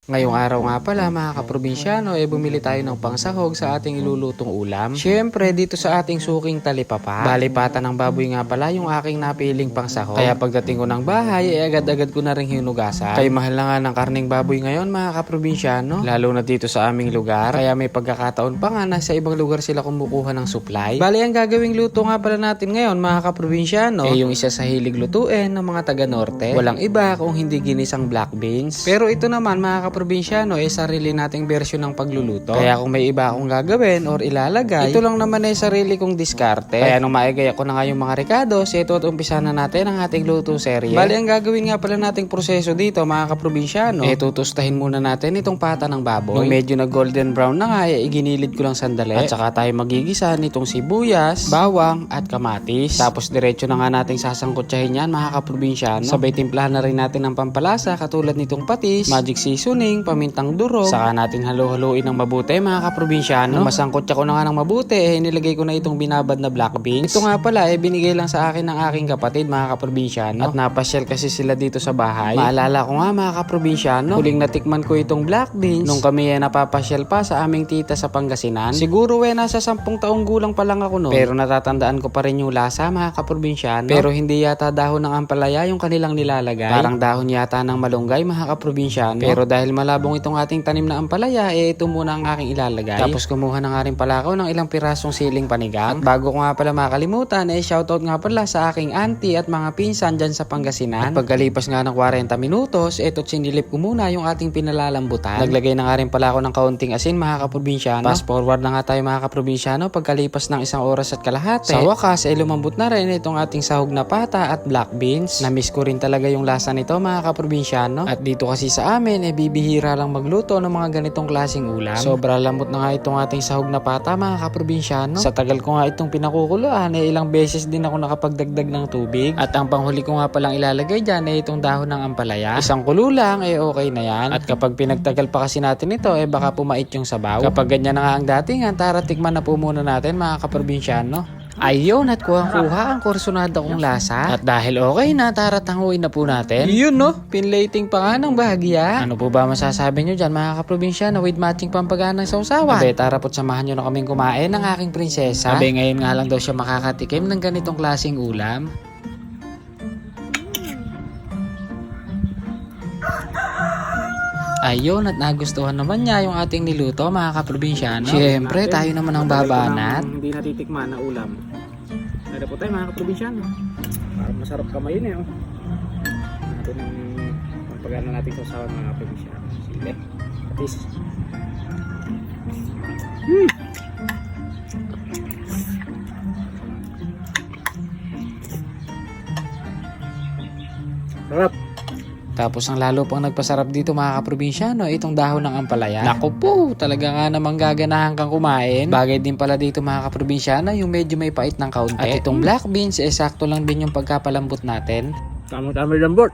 Ngayong araw nga pala mga kaprobinsyano bumili tayo ng pangsahog sa ating ilulutong ulam. Siyempre dito sa ating suking talipapa. Bali pata ng baboy nga pala yung aking napiling pangsahog. Kaya pagdating ko ng bahay agad-agad ko na rin hinugasan. Kaya mahal na nga ng karning baboy ngayon mga kaprobinsyano. Lalo na dito sa aming lugar. Kaya may pagkakataon pa nga na sa ibang lugar sila kumukuha ng supply. Bali ang gagawing luto nga pala natin ngayon mga kaprobinsyano yung isa sa hilig lutuin ng mga taga norte. Walang iba kung hindi ginisang black beans. Pero ito naman mga probinsyano sarili nating bersyon ng pagluluto. Kaya kung may iba akong gagawin or ilalagay, ito lang naman sarili kong diskarte. Kaya nung maigay ako na nga yung mga rekados, ito at umpisa na natin ang ating luto serye. Bali ang gagawin nga pala nating proseso dito mga kaprobinsyano, tutustahin muna natin itong pata ng baboy. Nung medyo na golden brown na nga, iginilid ko lang sandali. At saka tayo magigisa nitong sibuyas, bawang at kamatis. Tapos diretso na nga nating sasangkutsahin yan mga kaprobinsyano. Sabay timplahan na rin natin ng pampalasa katulad nitong patis, magic seasoning, pamintang durog. Saka natin halo-haluin ng mabuti mga kaprobinsyano. Nung masangkot ko na nga ng mabuti, nilagay ko na itong binabad na black beans. Ito nga pala, binigay lang sa akin ng aking kapatid mga kaprobinsyano. At napasyal kasi sila dito sa bahay. Maalala ko nga mga kaprobinsyano, huling natikman ko itong black beans nung kami napapasyal pa sa aming tita sa Pangasinan. Siguro nasa 10 taong gulang pa lang ako noon. Pero natatandaan ko pa rin yung lasa mga kaprobinsyano. Pero hindi yata dahon ng ampalaya yung kanilang nilalagay. Parang dahon yata ng malunggay mga kaprobinsyano. Pero dahil malabong itong ating tanim na ampalaya, ito muna ang aking ilalagay. Tapos kumuha na nga rin pala ako ng ilang pirasong siling panigang. At bago ko nga pala makalimutan, shoutout nga pala sa aking auntie at mga pinsan dyan sa Pangasinan. At pagkalipas nga ng 40 minutos, ito't sinilip ko muna yung ating pinalalambutan. Naglagay na nga rin pala ako ng kaunting asin mga kaprobinsyano. Fast forward na nga tayo mga kaprobinsyano, pagkalipas ng 1 oras at kalahati. Sa wakas, lumambot na rin itong ating sahog na pata at black beans. Namiss ko rin talaga yung lasa nito mga kaprobinsyano. At dito kasi sa amin, bibihira lang magluto ng mga ganitong klaseng ulam. Sobra lambot na nga itong ating sahog na pata mga kaprobinsyano. Sa tagal ko nga itong pinakukuluan, ilang beses din ako nakapagdagdag ng tubig. At ang panghuli ko nga palang ilalagay dyan itong dahon ng ampalaya. Isang kulo lang, okay na yan. At kapag pinagtagal pa kasi natin ito, baka pumait yung sabaw. Kapag ganyan na nga ang datingan, tara tikman na po muna natin mga kaprobinsyano. Ayun, at kuha ang kursunada kong lasa. At dahil okay na, tara tanguin na po natin. Yun pinlating pa nga ng bahagya. Ano po ba masasabi nyo dyan mga kaprobinsyano with matching pampaganang sausawan? Abe, tara po't samahan nyo na kaming kumain ng aking prinsesa. Abe, ngayon nga lang daw siya makakatikim ng ganitong klaseng ulam. Ayun, at nagustuhan naman niya yung ating niluto mga kaprobinsyano. Siyempre, tayo naman ang babanat. Hindi natitikman na ulam. Nada po tayo mga kaprobinsyano. Parang masarap kamayin Natin ang pagpagana natin sa usawan mga kaprobinsyano. Sige, patis. Sarap. Tapos ang lalo pang nagpasarap dito mga kaprobinsyano, itong dahon ng ampalaya. Naku po, talaga nga namang gaganahan kang kumain. Bagay din pala dito mga kaprobinsyano, yung medyo may pait ng kaunti. At itong black beans, sakto lang din yung pagkapalambot natin. Tama-tama lambot.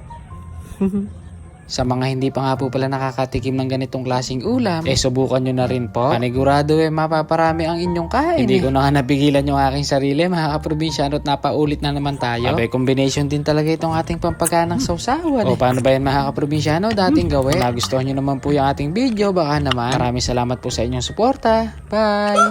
Sa mga hindi pa nga po pala nakakatikim ng ganitong klaseng ulam, subukan nyo na rin po. Panigurado mapaparami ang inyong kain. Hindi ko na nga napigilan yung aking sarili mga kaprobinsyano at napaulit na naman tayo. Abay, combination din talaga itong ating pampaganang sausawan. O paano ba yan mga kaprobinsyano dating gawin? Nagustuhan nyo naman po yung ating video, baka naman. Maraming salamat po sa inyong suporta. Bye!